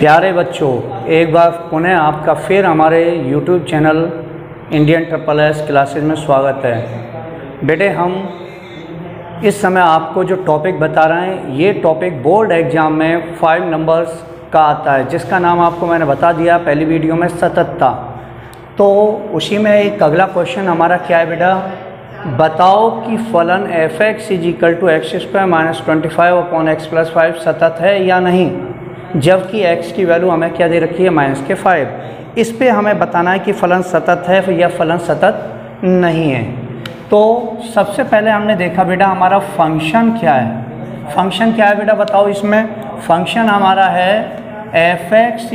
प्यारे बच्चों, एक बार पुनः आपका फिर हमारे YouTube channel Indian triple S classes में स्वागत है। बेटे, हम इस समय आपको जो टॉपिक बता रहे हैं, ये टॉपिक बोर्ड एग्ज़ाम में 5 नंबर्स का आता है, जिसका नाम आपको मैंने बता दिया पहली वीडियो में, सततता। तो उसी में एक अगला क्वेश्चन हमारा क्या है बेटा, बताओ कि फलन f(x) = x² - 25/x+5 सतत है या नहीं, जबकि x की वैल्यू हमें क्या दे रखी है, -5। इस पे हमें बताना है कि फलन सतत है या फलन सतत नहीं है। तो सबसे पहले हमने देखा बेटा हमारा फंक्शन क्या है। फंक्शन क्या है बेटा बताओ, इसमें फंक्शन हमारा है f(x) =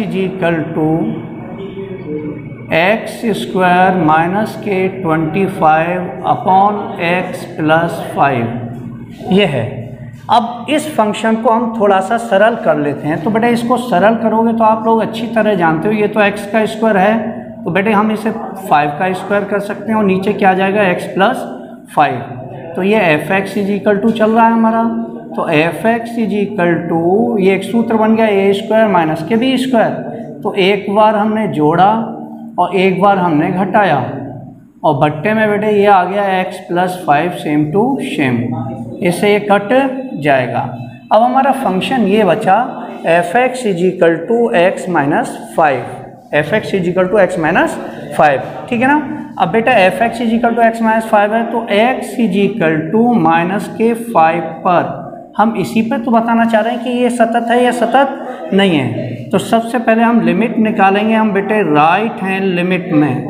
x² - k25/x+5 ये है। अब इस फंक्शन को हम थोड़ा सा सरल कर लेते हैं। तो बेटे इसको सरल करोगे तो आप लोग अच्छी तरह जानते हो, ये तो x का स्क्वायर है, तो बेटे हम इसे 5 का स्क्वायर कर सकते हैं और नीचे क्या आ जाएगा, x+5। तो ये f(x) = चल रहा है हमारा, तो f(x) = ये एक सूत्र बन गया a² - kb²। तो एक बार हमने जोड़ा और एक बार हमने घटाया और बट्टे में बेटे ये आ गया x+5 सेम टू सेम, इससे ये कट जाएगा। अब हमारा फंक्शन ये बचा f(x) = x-5, f(x) = x-5, ठीक है ना। अब बेटा f(x) = x-5 है, तो x = -k5 पर हम इसी पे तो बताना चाह रहे हैं कि ये सतत है या सतत नहीं है। तो सबसे पहले हम लिमिट निकालेंगे हम बेटे राइट हैंड लिमिट में।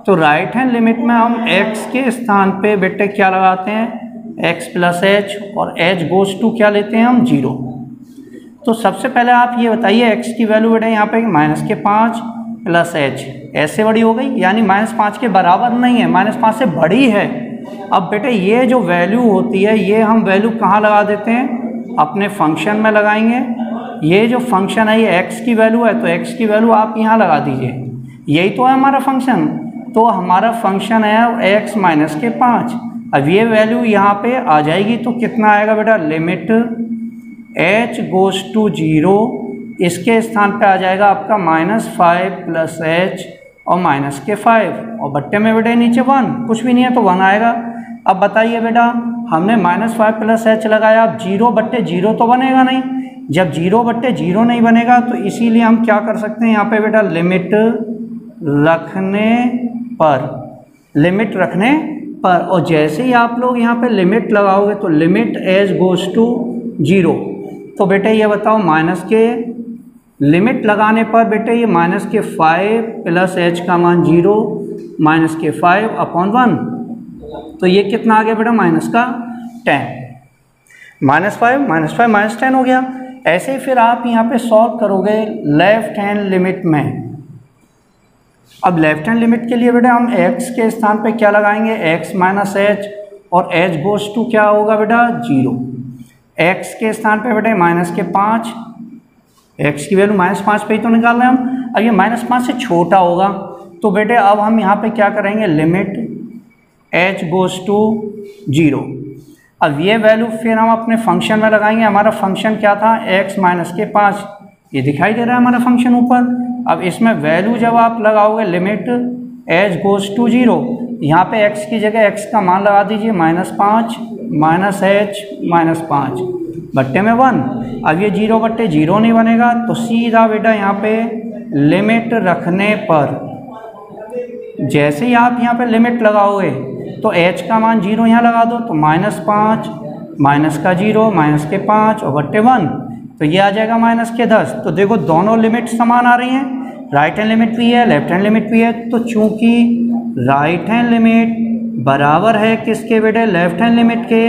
तो राइट हैंड लिमिट में हम x के स्थान पे बेटे क्या लगाते हैं, x+h, और h गोज़ टू क्या लेते हैं हम, 0। तो सबसे पहले आप ये बताइए x की वैल्यू बेटे यहाँ पे -5 + h ऐसे बड़ी हो गई, यानी -5 के बराबर नहीं है, -5 से बड़ी है। अब बेटे ये जो वैल्यू होती है, ये हम वैल्यू कहाँ लगा देते हैं, अपने फंक्शन में लगाएंगे। ये जो फंक्शन है ये x की वैल्यू है, तो x की वैल्यू आप यहाँ लगा दीजिए, यही तो है हमारा फंक्शन। तो हमारा फंक्शन है x - k5। अब ये वैल्यू यहाँ पे आ जाएगी तो कितना आएगा बेटा, लिमिट h गोज़ टू 0, इसके स्थान पे आ जाएगा आपका -5 + h और -k5, और बट्टे में बेटे नीचे 1, कुछ भी नहीं है तो 1 आएगा। अब बताइए बेटा, हमने -5 + h लगाया, अब 0/0 तो बनेगा नहीं। जब 0/0 नहीं बनेगा तो इसीलिए हम क्या कर सकते हैं यहाँ पे बेटा, लिमिट रखने पर, और जैसे ही आप लोग यहाँ पे लिमिट लगाओगे तो लिमिट h गोज़ टू 0। तो बेटे ये बताओ, माइनस के लिमिट लगाने पर बेटे ये -k5 + h का मान 0, -k5/1, तो ये कितना आ गया बेटा, -10। -5 -10 हो गया। ऐसे ही फिर आप यहाँ पे सॉल्व करोगे लेफ्ट हैंड लिमिट में। अब लेफ्ट हैंड लिमिट के लिए बेटा हम x के स्थान पे क्या लगाएंगे, x - h, और h गोज़ टू क्या होगा बेटा, 0। x के स्थान पे बेटा -5, x की वैल्यू -5 पे ही तो निकाल रहे हैं हम। अब ये -5 से छोटा होगा, तो बेटे अब हम यहाँ पे क्या करेंगे, लिमिट h गोज़ टू 0। अब ये वैल्यू फिर हम अपने फंक्शन में लगाएंगे। हमारा फंक्शन क्या था, x - k5, ये दिखाई दे रहा है हमारा फंक्शन ऊपर। अब इसमें वैल्यू जब आप लगाओगे, लिमिट h गोज़ टू 0, यहाँ पे x की जगह x का मान लगा दीजिए, -5 -h -5 बट्टे में 1। अब ये 0/0 नहीं बनेगा, तो सीधा बेटा यहाँ पे लिमिट रखने पर, जैसे ही आप यहाँ पे लिमिट लगाओगे तो h का मान 0 यहाँ लगा दो, तो -5 -0 -5 और बट्टे 1, तो ये आ जाएगा -10। तो देखो दोनों लिमिट समान आ रही हैं, राइट हैंड लिमिट भी है, लेफ्ट हैंड लिमिट भी है। तो चूंकि राइट हैंड लिमिट बराबर है किसके बेटे, लेफ्ट हैंड लिमिट के,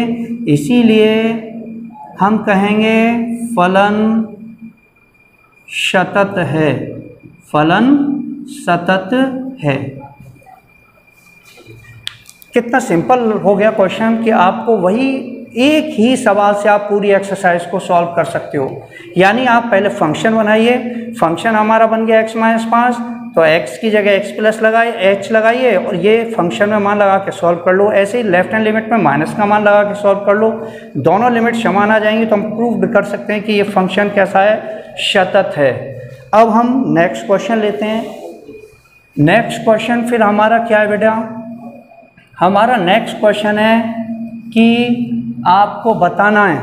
इसीलिए हम कहेंगे फलन सतत है, फलन सतत है। कितना सिंपल हो गया क्वेश्चन कि आपको वही एक ही सवाल से आप पूरी एक्सरसाइज को सॉल्व कर सकते हो। यानी आप पहले फंक्शन बनाइए, फंक्शन हमारा बन गया x-5, तो x की जगह x+ लगाइए, h लगाइए, और ये फंक्शन में मान लगा के सॉल्व कर लो। ऐसे ही लेफ्ट हैंड लिमिट में माइनस का मान लगा के सॉल्व कर लो, दोनों लिमिट समान आ जाएंगी, तो हम प्रूव कर सकते हैं कि ये फंक्शन कैसा है, सतत है। अब हम नेक्स्ट क्वेश्चन लेते हैं। नेक्स्ट क्वेश्चन फिर हमारा क्या है बेटा, हमारा नेक्स्ट क्वेश्चन है कि आपको बताना है,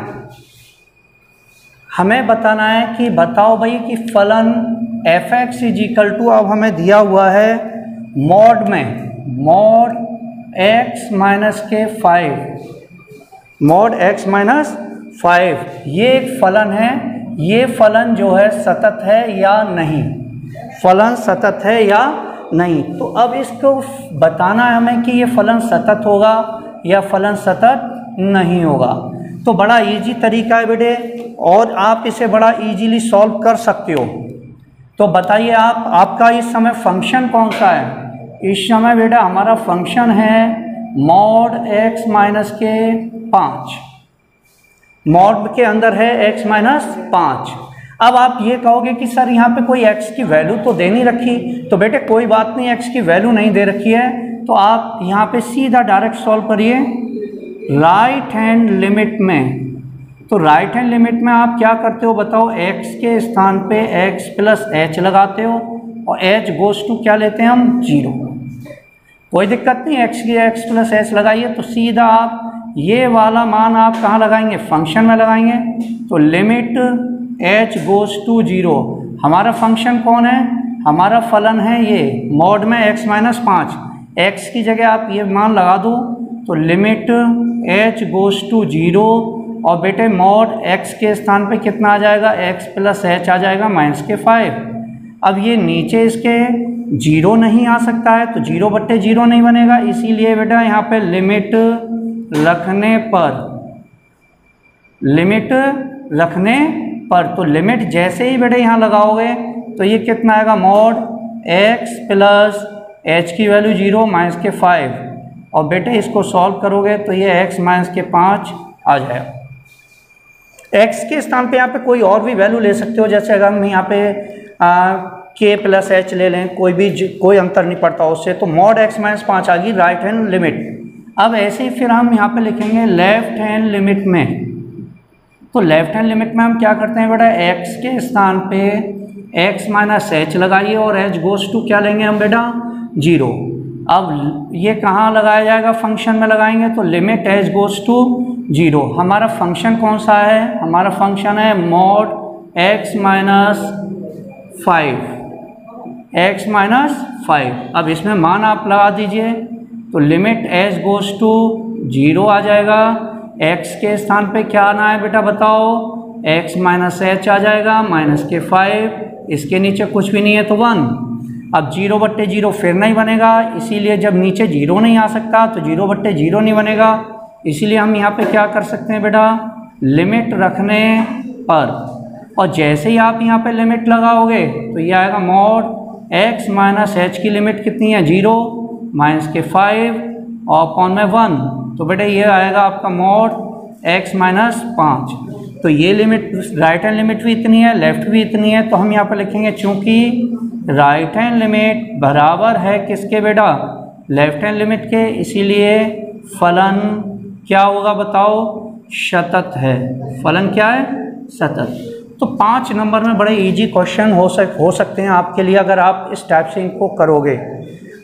हमें बताना है कि बताओ भाई कि फलन f(x) = अब हमें दिया हुआ है मॉड में मॉड x माइनस के 5 मॉड x माइनस 5 ये एक फलन है। ये फलन जो है सतत है या नहीं, फलन सतत है या नहीं। तो अब इसको बताना है हमें कि ये फलन सतत होगा या फलन सतत नहीं होगा। तो बड़ा इजी तरीका है बेटे और आप इसे बड़ा इजीली सॉल्व कर सकते हो। तो बताइए आप, आपका इस समय फंक्शन कौन सा है? इस समय बेटा हमारा फंक्शन है मॉड x माइनस के 5, मॉड के अंदर है x माइनस 5। अब आप ये कहोगे कि सर यहाँ पे कोई x की वैल्यू तो दे नहीं रखी, तो बेटे कोई बात नहीं, x की वैल्यू नहीं दे रखी है तो आप यहाँ पे सीधा डायरेक्ट सॉल्व करिए राइट हैंड लिमिट में। तो राइट हैंड लिमिट में आप क्या करते हो बताओ, x के स्थान पे x प्लस h लगाते हो और h गोज टू क्या लेते हैं हम 0। कोई दिक्कत नहीं, x की x प्लस h लगाइए तो सीधा आप ये वाला मान आप कहाँ लगाएंगे, फंक्शन में लगाएंगे। तो लिमिट h गोज टू 0, हमारा फंक्शन कौन है, हमारा फलन है ये मॉड में x माइनस 5, x की जगह आप ये मान लगा दो तो लिमिट h गोज टू 0 और बेटे मॉड x के स्थान पे कितना आ जाएगा, x प्लस h आ जाएगा माइनस के 5। अब ये नीचे इसके 0 नहीं आ सकता है तो 0/0 नहीं बनेगा, इसीलिए बेटा यहाँ पे लिमिट रखने पर तो लिमिट जैसे ही बेटे यहाँ लगाओगे तो ये कितना आएगा, मॉड x प्लस h की वैल्यू 0 माइनस के 5 और बेटे इसको सॉल्व करोगे तो ये x माइनस के 5 आ जाएगा। x के स्थान पे यहाँ पे कोई और भी वैल्यू ले सकते हो, जैसे अगर हम यहाँ पे k प्लस h ले लें, कोई अंतर नहीं पड़ता उससे, तो मॉड x माइनस 5 आ गई राइट हैंड लिमिट। अब ऐसे ही फिर हम यहाँ पे लिखेंगे लेफ्ट हैंड लिमिट में। तो लेफ्ट हैंड लिमिट में हम क्या करते हैं बेटा, x के स्थान पे x माइनस h लगाइए और h गोज टू क्या लेंगे हम बेटा 0। अब ये कहाँ लगाया जाएगा, फंक्शन में लगाएंगे तो लिमिट h गोज टू 0। हमारा फंक्शन कौन सा है, हमारा फंक्शन है मॉड x माइनस 5। अब इसमें मान आप लगा दीजिए तो लिमिट h गोज टू 0 आ जाएगा। x के स्थान पे क्या आना है बेटा बताओ, x माइनस h आ जाएगा माइनस के 5, इसके नीचे कुछ भी नहीं है तो 1। अब 0/0 फिर नहीं बनेगा, इसीलिए जब नीचे 0 नहीं आ सकता तो 0/0 नहीं बनेगा, इसीलिए हम यहाँ पे क्या कर सकते हैं बेटा, लिमिट रखने पर। और जैसे ही आप यहाँ पे लिमिट लगाओगे तो ये आएगा मॉड x माइनस h की लिमिट कितनी है 0 माइनस के 5 और अपॉन में 1, तो बेटा ये आएगा आपका मॉड x माइनस 5। तो ये लिमिट राइट हैंड लिमिट भी इतनी है, लेफ्ट भी इतनी है, तो हम यहाँ पे लिखेंगे चूंकि राइट हैंड लिमिट बराबर है किसके बेटा, लेफ्ट हैंड लिमिट के, इसीलिए फलन क्या होगा बताओ, सतत है। फलन क्या है, सतत। तो 5 नंबर में बड़े इजी क्वेश्चन हो सकते हैं आपके लिए अगर आप इस टाइप से इनको करोगे।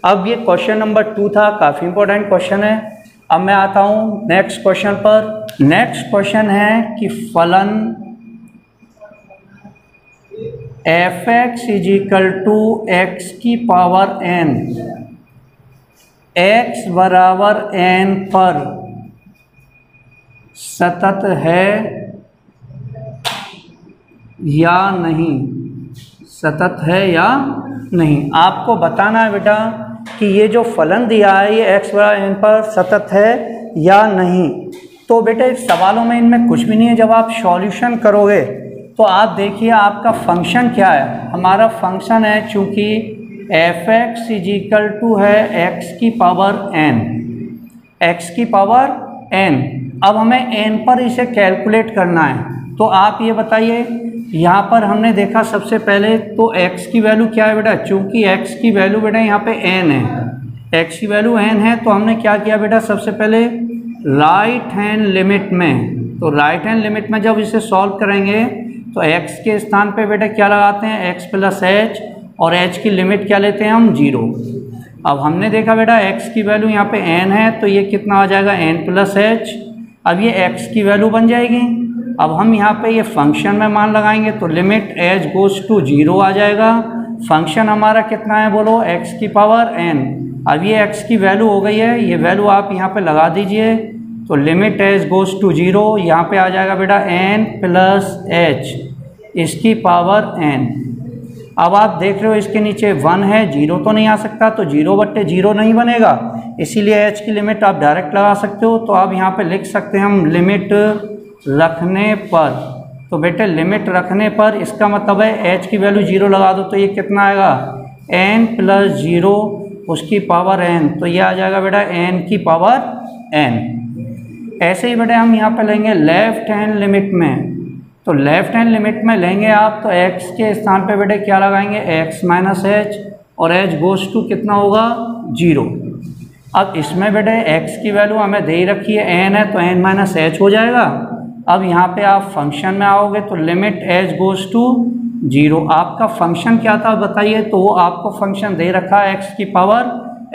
अब ये क्वेश्चन नंबर 2 था, काफ़ी इंपॉर्टेंट क्वेश्चन है। अब मैं आता हूँ नेक्स्ट क्वेश्चन पर। नेक्स्ट क्वेश्चन है कि फलन f(x) = x की पावर n, x बराबर n पर सतत है या नहीं, सतत है या नहीं। आपको बताना है बेटा कि ये जो फलन दिया है ये x बराबर n पर सतत है या नहीं। तो बेटे सवालों में इनमें कुछ भी नहीं है, जब आप सॉल्यूशन करोगे तो आप देखिए आपका फंक्शन क्या है। हमारा फंक्शन है चूँकि f(x) = है x की पावर n, x की पावर n। अब हमें n पर इसे कैलकुलेट करना है, तो आप ये बताइए, यहाँ पर हमने देखा सबसे पहले तो x की वैल्यू क्या है बेटा, चूँकि x की वैल्यू बेटा यहाँ पे n है, x की वैल्यू n है, तो हमने क्या किया बेटा, सबसे पहले राइट हैंड लिमिट में, तो राइट हैंड लिमिट में जब इसे सॉल्व करेंगे तो x के स्थान पे बेटा क्या लगाते हैं, x प्लस एच, और h की लिमिट क्या लेते हैं हम, 0। अब हमने देखा बेटा x की वैल्यू यहाँ पे n है, तो ये कितना आ जाएगा, n प्लस एच। अब ये x की वैल्यू बन जाएगी। अब हम यहाँ पे ये फंक्शन में मान लगाएंगे तो लिमिट एच गोज़ टू 0 आ जाएगा। फंक्शन हमारा कितना है बोलो, x की पावर n। अब ये x की वैल्यू हो गई है, ये वैल्यू आप यहाँ पे लगा दीजिए, तो लिमिट एच गोज़ टू 0, यहाँ पे आ जाएगा बेटा n प्लस एच इसकी पावर n। अब आप देख रहे हो इसके नीचे 1 है, 0 तो नहीं आ सकता, तो 0/0 नहीं बनेगा, इसीलिए h की लिमिट आप डायरेक्ट लगा सकते हो। तो अब यहाँ पे लिख सकते हैं हम लिमिट रखने पर, तो बेटे लिमिट रखने पर इसका मतलब है h की वैल्यू 0 लगा दो, तो ये कितना आएगा, n प्लस 0 उसकी पावर n, तो ये आ जाएगा बेटा n की पावर n। ऐसे ही बेटे हम यहाँ पे लेंगे लेफ्ट हैंड लिमिट में, तो लेफ्ट हैंड लिमिट में लेंगे आप तो x के स्थान पे बेटे क्या लगाएंगे, x माइनस एच, और h गोज़ टू कितना होगा, 0। अब इसमें बेटे x की वैल्यू हमें दे ही रखी है, n है, तो n माइनस एच हो जाएगा। अब यहाँ पे आप फंक्शन में आओगे तो लिमिट h गोज़ टू 0, आपका फंक्शन क्या था बताइए, तो वो आपको फंक्शन दे रखा है x की पावर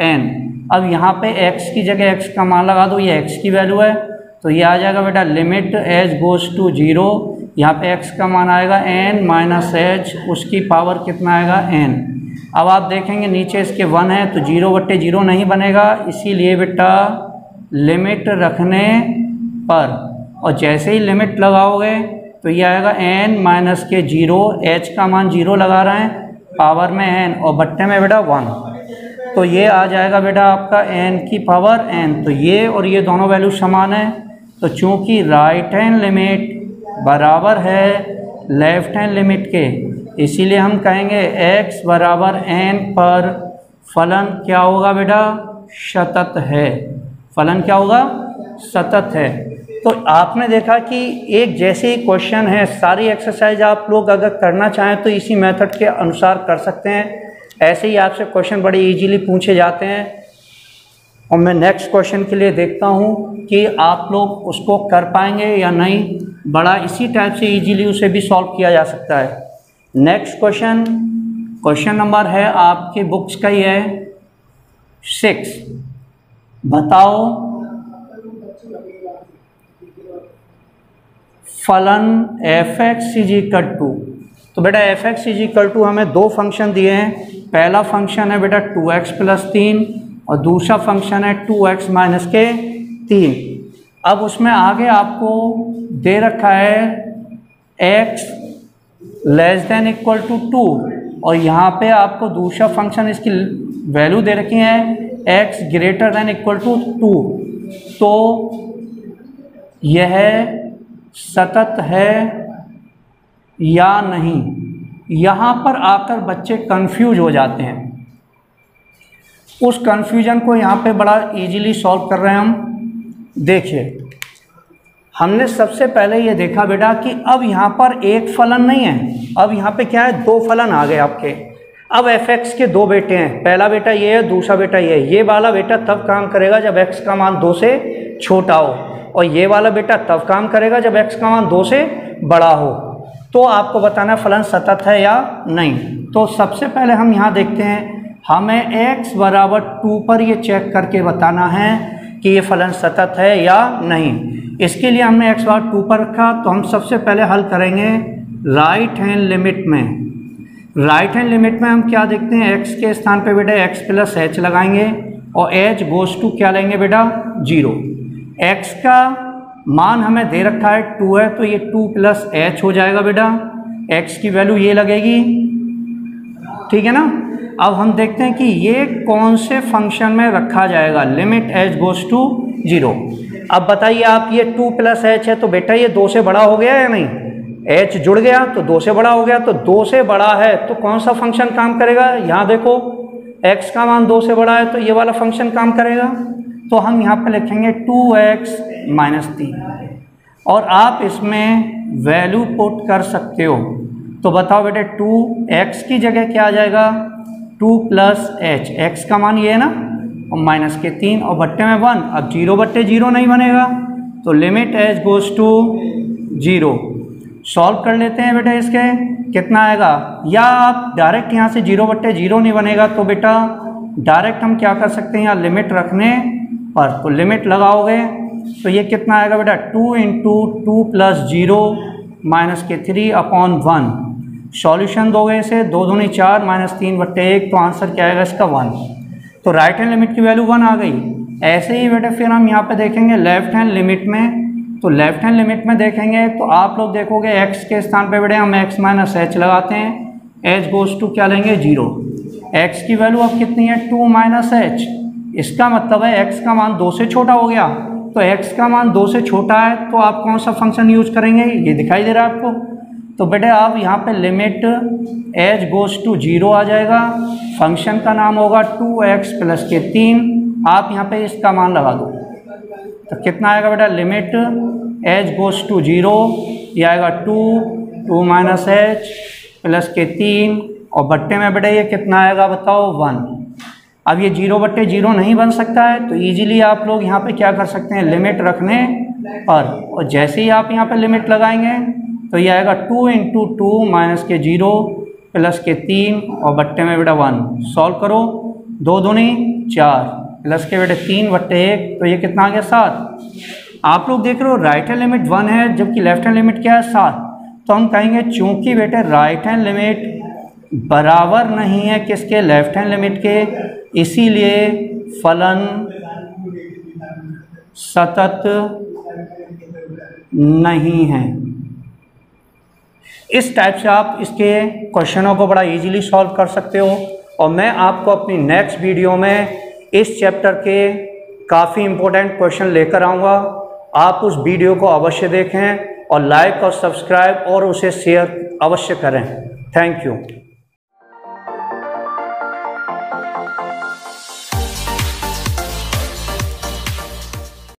n। अब यहाँ पे x की जगह x का मान लगा दो, ये x की वैल्यू है, तो ये आ जाएगा बेटा लिमिट h गोज़ टू 0, यहाँ पे x का मान आएगा n माइनस एच, उसकी पावर कितना आएगा, n। अब आप देखेंगे नीचे इसके 1 है, तो 0/0 नहीं बनेगा, इसीलिए बेटा लिमिट रखने पर, और जैसे ही लिमिट लगाओगे तो ये आएगा n माइनस के 0, h का मान 0 लगा रहे हैं, पावर में n, और बट्टे में बेटा 1, तो ये आ जाएगा बेटा आपका n की पावर n। तो ये और ये दोनों वैल्यू समान है, तो चूंकि राइट हैंड लिमिट बराबर है लेफ्ट हैंड लिमिट के, इसीलिए हम कहेंगे x बराबर n पर फलन क्या होगा बेटा, सतत है। फलन क्या होगा, सतत है। तो आपने देखा कि एक जैसे ही क्वेश्चन है, सारी एक्सरसाइज आप लोग अगर करना चाहें तो इसी मेथड के अनुसार कर सकते हैं। ऐसे ही आपसे क्वेश्चन बड़े इजीली पूछे जाते हैं, और मैं नेक्स्ट क्वेश्चन के लिए देखता हूं कि आप लोग उसको कर पाएंगे या नहीं। बड़ा इसी टाइप से इजीली उसे भी सॉल्व किया जा सकता है। नेक्स्ट क्वेश्चन नंबर है आपकी बुक्स का ही है 6। बताओ फलन f(x) = तो बेटा f(x) हमें दो फंक्शन दिए हैं। पहला फंक्शन है बेटा 2x + 3 और दूसरा फंक्शन है 2x - के 3। अब उसमें आगे आपको दे रखा है x < 2 और यहाँ पे आपको दूसरा फंक्शन इसकी वैल्यू दे रखी है x > 2। तो यह सतत है या नहीं, यहाँ पर आकर बच्चे कंफ्यूज हो जाते हैं। उस कंफ्यूजन को यहाँ पे बड़ा इजीली सॉल्व कर रहे हैं हम। देखिए, हमने सबसे पहले ये देखा बेटा कि अब यहाँ पर एक फलन नहीं है, अब यहाँ पे क्या है, दो फलन आ गए आपके। अब f(x) के दो बेटे हैं, पहला बेटा ये है, दूसरा बेटा ये है। ये वाला बेटा तब काम करेगा जब x का मान 2 से छोटा हो, और ये वाला बेटा तब काम करेगा जब x का मान 2 से बड़ा हो। तो आपको बताना फलन सतत है या नहीं। तो सबसे पहले हम यहाँ देखते हैं, हमें x बराबर 2 पर ये चेक करके बताना है कि ये फलन सतत है या नहीं। इसके लिए हमने x बराबर 2 पर रखा, तो हम सबसे पहले हल करेंगे राइट हैंड लिमिट में। राइट हैंड लिमिट में हम क्या देखते हैं, x के स्थान पे बेटा x + h लगाएंगे और h गोज़ टू क्या लेंगे बेटा 0। x का मान हमें दे रखा है 2 है, तो ये 2 + h हो जाएगा बेटा। x की वैल्यू ये लगेगी, ठीक है ना। अब हम देखते हैं कि ये कौन से फंक्शन में रखा जाएगा, लिमिट h गोज़ टू 0। अब बताइए आप, ये 2 + h है तो बेटा ये 2 से बड़ा हो गया या नहीं, h जुड़ गया तो 2 से बड़ा हो गया। तो 2 से बड़ा है तो कौन सा फंक्शन काम करेगा, यहाँ देखो x का मान 2 से बड़ा है तो ये वाला फंक्शन काम करेगा। तो हम यहाँ पे लिखेंगे 2x - 3 और आप इसमें वैल्यू पुट कर सकते हो। तो बताओ बेटे 2x की जगह क्या आ जाएगा, 2 + h, x का मान ये है ना, और माइनस के 3 और बट्टे में 1। अब 0/0 नहीं बनेगा, तो limit h goes to 0। Solve कर लेते हैं बेटा। इसके कितना आएगा, या आप डायरेक्ट यहाँ से 0/0 नहीं बनेगा तो बेटा डायरेक्ट हम क्या कर सकते हैं, यहाँ लिमिट रखने पर, तो लिमिट लगाओगे तो ये कितना आएगा बेटा, 2 × 2 + 0 - 3/1। सॉल्यूशन दोगे इसे, 2 दूनी 4 -3/1, तो आंसर क्या आएगा इसका 1। तो राइट हैंड लिमिट की वैल्यू 1 आ गई। ऐसे ही बेटा फिर हम यहाँ पे देखेंगे लेफ्ट हैंड लिमिट में। तो लेफ्ट हैंड लिमिट में देखेंगे तो आप लोग देखोगे x के स्थान पे बेटे हम x - h लगाते हैं, h गोज़ टू क्या लेंगे 0। x की वैल्यू अब कितनी है 2 - h, इसका मतलब है x का मान 2 से छोटा हो गया। तो x का मान 2 से छोटा है तो आप कौन सा फंक्शन यूज करेंगे, ये दिखाई दे रहा है आपको। तो बेटे आप यहाँ पे लिमिट h गोज़ टू 0 आ जाएगा, फंक्शन का नाम होगा 2x + के 3, आप यहाँ पे इसका मान लगा दो तो कितना आएगा बेटा, लिमिट h गोज़ टू 0, ये आएगा 2 - h + के 3, और बट्टे में बेटा ये कितना आएगा बताओ 1। अब ये 0/0 नहीं बन सकता है तो इजीली आप लोग यहाँ पे क्या कर सकते हैं, लिमिट रखने पर, और जैसे ही आप यहाँ पे लिमिट लगाएंगे तो ये आएगा 2 × 2 - के 0 + के 3, और बट्टे में बेटा 1। सॉल्व करो, 2 दूनी 4 प्लस के बेटे 3/1, तो ये कितना आ गया 7। आप लोग देख रहे हो राइट हैंड लिमिट 1 है जबकि लेफ्ट हैंड लिमिट क्या है 7। तो हम कहेंगे चूंकि बेटे राइट हैंड लिमिट बराबर नहीं है किसके, लेफ्ट हैंड लिमिट के, इसीलिए फलन सतत नहीं है। इस टाइप से आप इसके क्वेश्चनों को बड़ा इजीली सॉल्व कर सकते हो। और मैं आपको अपनी नेक्स्ट वीडियो में इस चैप्टर के काफ़ी इम्पोर्टेंट क्वेश्चन लेकर आऊँगा। आप उस वीडियो को अवश्य देखें और लाइक और सब्सक्राइब और उसे शेयर अवश्य करें। Thank you.